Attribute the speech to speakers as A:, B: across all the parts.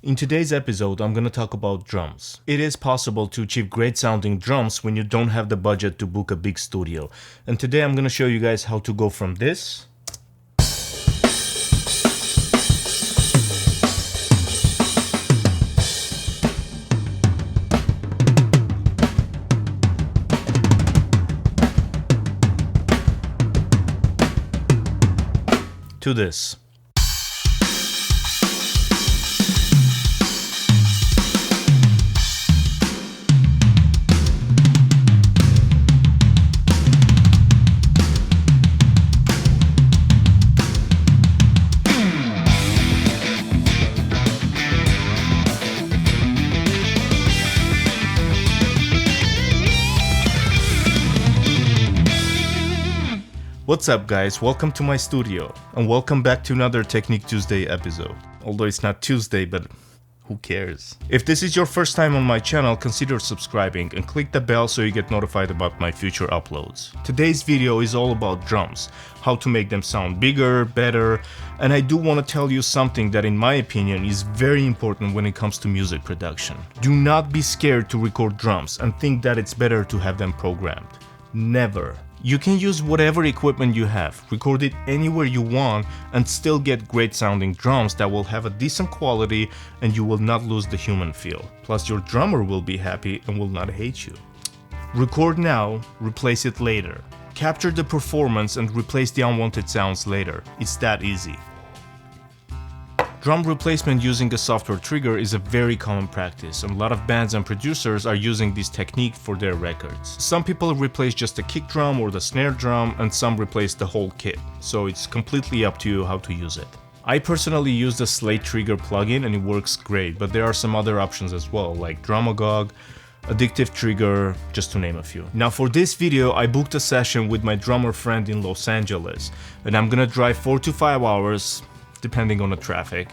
A: In today's episode, I'm going to talk about drums. It is possible to achieve great sounding drums when you don't have the budget to book a big studio. And today I'm going to show you guys how to go from this to this. What's up guys, welcome to my studio, and welcome back to another Technique Tuesday episode. Although it's not Tuesday, but who cares? If this is your first time on my channel, consider subscribing and click the bell so you get notified about my future uploads. Today's video is all about drums, how to make them sound bigger, better, and I do want to tell you something that in my opinion is very important when it comes to music production. Do not be scared to record drums and think that it's better to have them programmed. Never. You can use whatever equipment you have, record it anywhere you want, and still get great sounding drums that will have a decent quality and you will not lose the human feel. Plus your drummer will be happy and will not hate you. Record now, replace it later. Capture the performance and replace the unwanted sounds later. It's that easy. Drum replacement using a software trigger is a very common practice, and a lot of bands and producers are using this technique for their records. Some people replace just the kick drum or the snare drum, and some replace the whole kit, so it's completely up to you how to use it. I personally use the Slate Trigger plugin and it works great, but there are some other options as well, like Drumagog, Addictive Trigger, just to name a few. Now for this video, I booked a session with my drummer friend in Los Angeles, and I'm gonna drive 4 to 5 hours, depending on the traffic,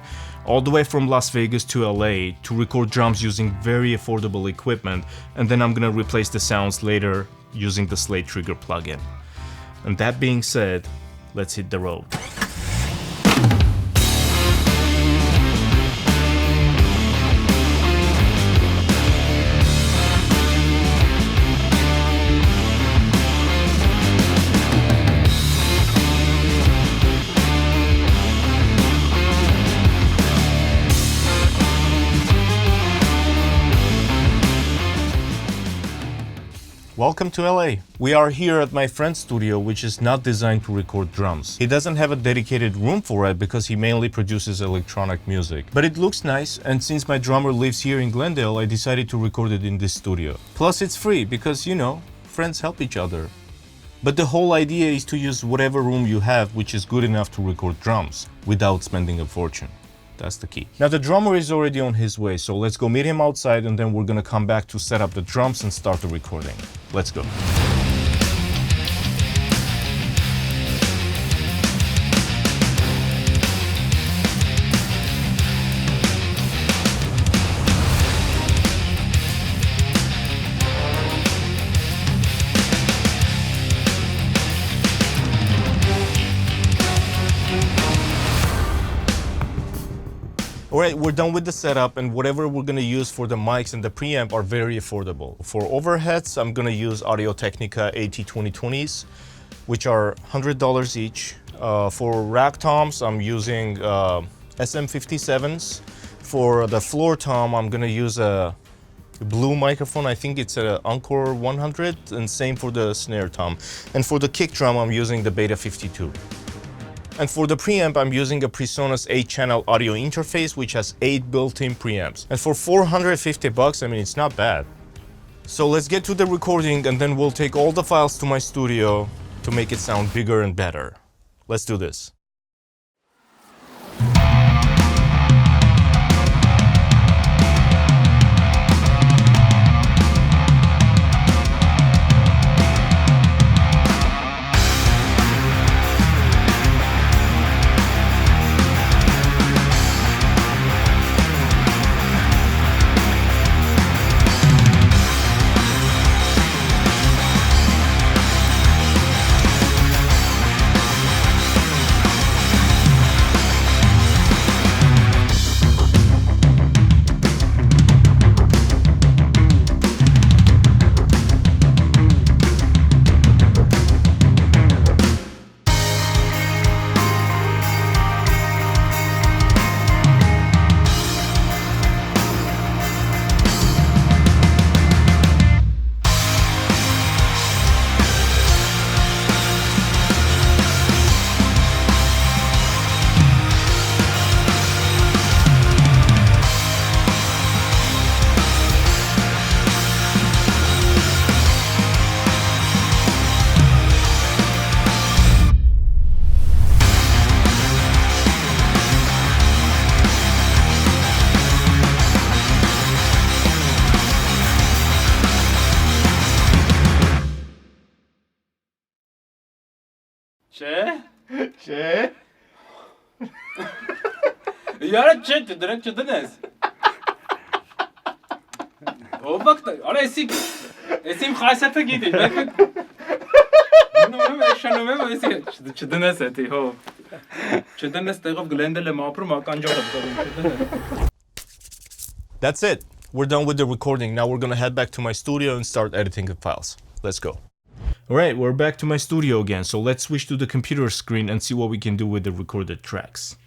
A: all the way from Las Vegas to LA to record drums using very affordable equipment, and then I'm gonna replace the sounds later using the Slate Trigger plugin. And that being said, let's hit the road. Welcome to LA. We are here at my friend's studio, which is not designed to record drums. He doesn't have a dedicated room for it because he mainly produces electronic music. But it looks nice, and since my drummer lives here in Glendale, I decided to record it in this studio. Plus it's free because, you know, friends help each other. But the whole idea is to use whatever room you have which is good enough to record drums without spending a fortune. That's the key. Now the drummer is already on his way, so let's go meet him outside and then we're gonna come back to set up the drums and start the recording. Let's go. Alright, we're done with the setup, and whatever we're gonna use for the mics and the preamp are very affordable. For overheads, I'm gonna use Audio-Technica AT2020s, which are $100 each. For rack toms, I'm using SM57s. For the floor tom, I'm gonna use a blue microphone. I think it's an Encore 100, and same for the snare tom. And for the kick drum, I'm using the Beta 52. And for the preamp, I'm using a PreSonus 8-channel audio interface, which has 8 built-in preamps. And for $450, I mean, it's not bad. So let's get to the recording, and then we'll take all the files to my studio to make it sound bigger and better. Let's do this.
B: چه؟
C: یاره چه درک چه دنس او وقت آره اسیم خاصه گیدی شنو ما اسی چه دنس تی هو چه دنس تقف گلندل ما پر ما کانجا
A: That's it. We're done with the recording. Now we're gonna head back to my studio and start editing the files. Let's go. Alright, we're back to my studio again, so let's switch to the computer screen and see what we can do with the recorded tracks.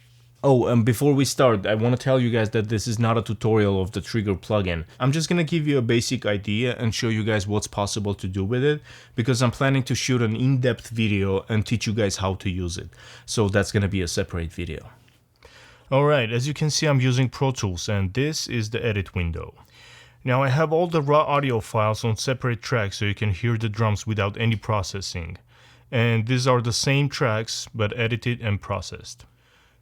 A: Oh, and before we start, I want to tell you guys that this is not a tutorial of the Trigger plugin. I'm just gonna give you a basic idea and show you guys what's possible to do with it, because I'm planning to shoot an in-depth video and teach you guys how to use it. So that's gonna be a separate video. Alright, as you can see, I'm using Pro Tools, and this is the edit window. Now I have all the raw audio files on separate tracks so you can hear the drums without any processing. And these are the same tracks but edited and processed.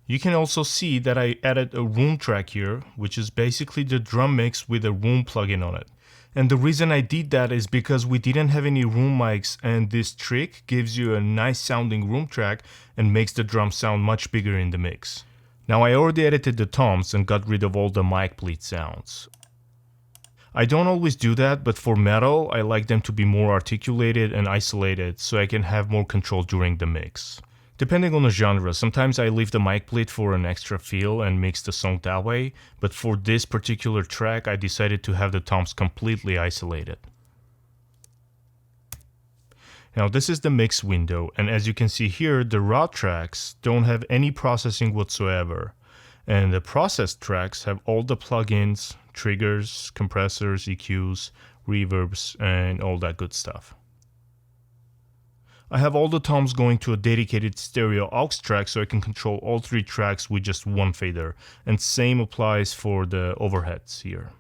A: You can also see that I added a room track here, which is basically the drum mix with a room plugin on it. And the reason I did that is because we didn't have any room mics, and this trick gives you a nice sounding room track and makes the drum sound much bigger in the mix. Now I already edited the toms and got rid of all the mic bleed sounds. I don't always do that, but for metal I like them to be more articulated and isolated so I can have more control during the mix. Depending on the genre, sometimes I leave the mic bleed for an extra feel and mix the song that way, but for this particular track I decided to have the toms completely isolated. Now this is the mix window, and as you can see here, the raw tracks don't have any processing whatsoever, and the processed tracks have all the plugins, triggers, compressors, EQs, reverbs, and all that good stuff. I have all the toms going to a dedicated stereo aux track so I can control all three tracks with just one fader, and same applies for the overheads here.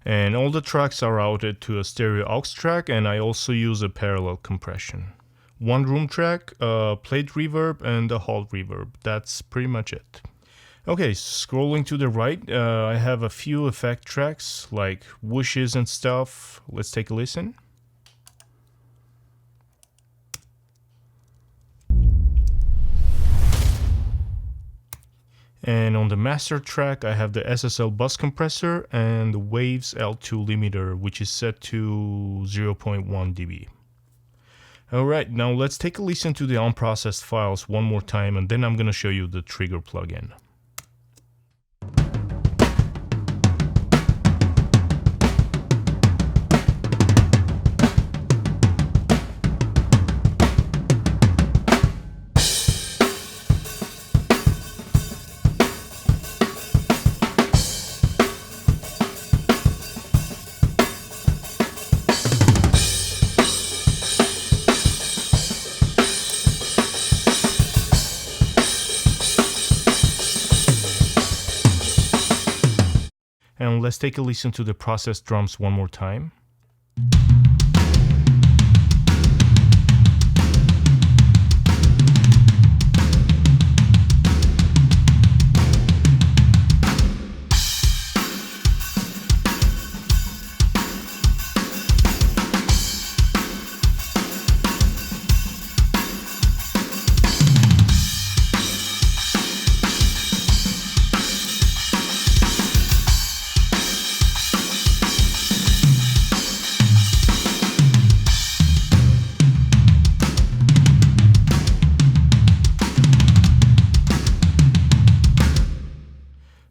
A: And all the tracks are routed to a stereo aux track, and I also use a parallel compression. One room track, a plate reverb, and a halt reverb. That's pretty much it. Okay, scrolling to the right, I have a few effect tracks like whooshes and stuff. Let's take a listen. And on the master track, I have the SSL bus compressor and the Waves L2 limiter, which is set to 0.1 dB. Alright, now let's take a listen to the unprocessed files one more time, and then I'm gonna show you the Trigger plugin. And let's take a listen to the processed drums one more time.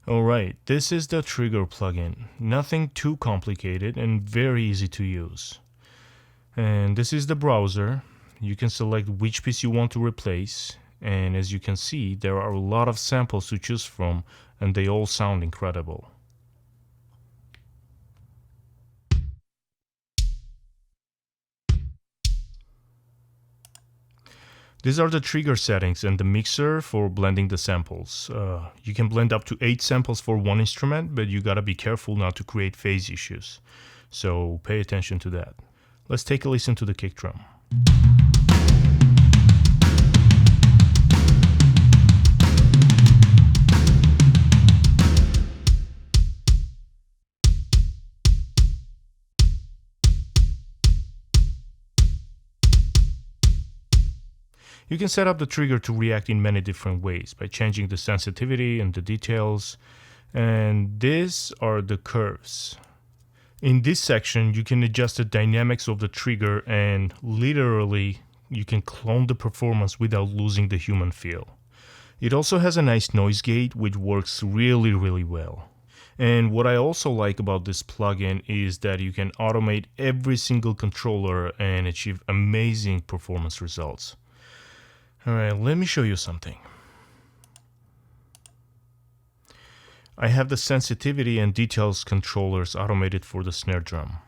A: Alright, this is the Trigger plugin. Nothing too complicated and very easy to use. And this is the browser. You can select which piece you want to replace, and as you can see, there are a lot of samples to choose from, and they all sound incredible. These are the trigger settings and the mixer for blending the samples. You can blend up to 8 samples for one instrument, but you gotta be careful not to create phase issues. So pay attention to that. Let's take a listen to the kick drum. You can set up the trigger to react in many different ways by changing the sensitivity and the details. And these are the curves. In this section, you can adjust the dynamics of the trigger and literally you can clone the performance without losing the human feel. It also has a nice noise gate which works really well. And what I also like about this plugin is that you can automate every single controller and achieve amazing performance results. Alright, let me show you something. I have the sensitivity and details controllers automated for the snare drum.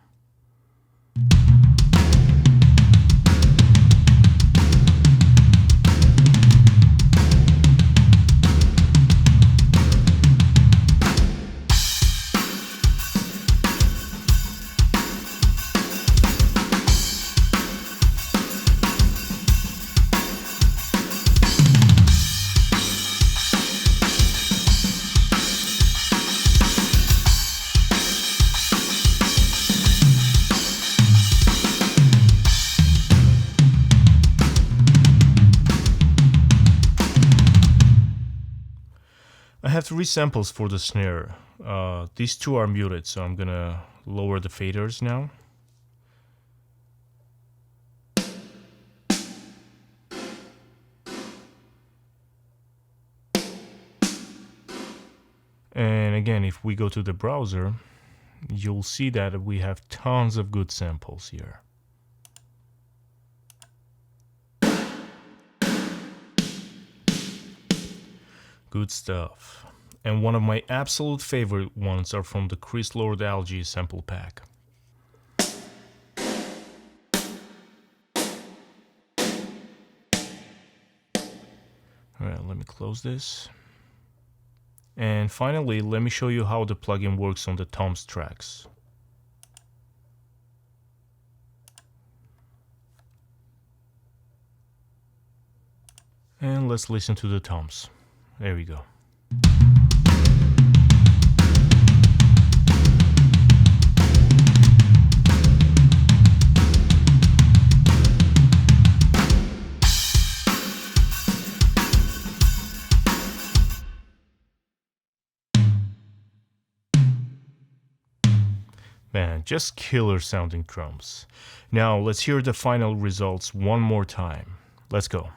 A: I have 3 samples for the snare. These 2 are muted, so I'm gonna lower the faders now. And again, if we go to the browser, you'll see that we have tons of good samples here. Good stuff. And one of my absolute favorite ones are from the Chris Lord Algae sample pack. Alright, let me close this. And finally, let me show you how the plugin works on the toms tracks. And let's listen to the toms. There we go. Man, just killer sounding drums. Now let's hear the final results one more time. Let's go.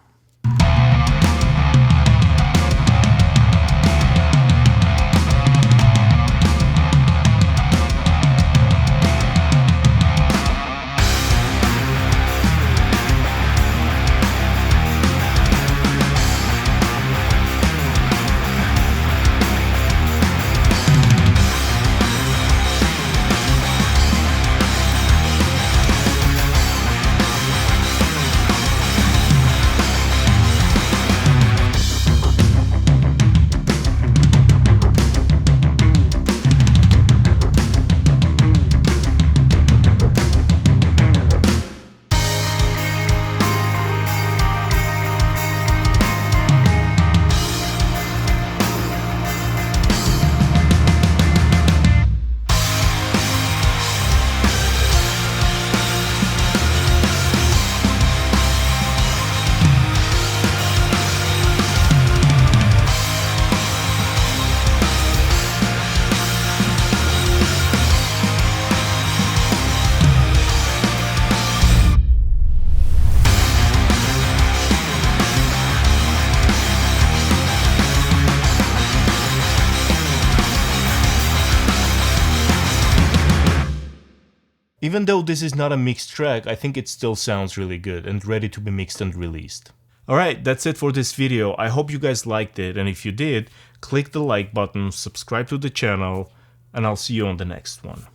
A: Even though this is not a mixed track, I think it still sounds really good and ready to be mixed and released. Alright, that's it for this video. I hope you guys liked it, and if you did, click the like button, subscribe to the channel, and I'll see you on the next one.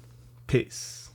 A: Peace.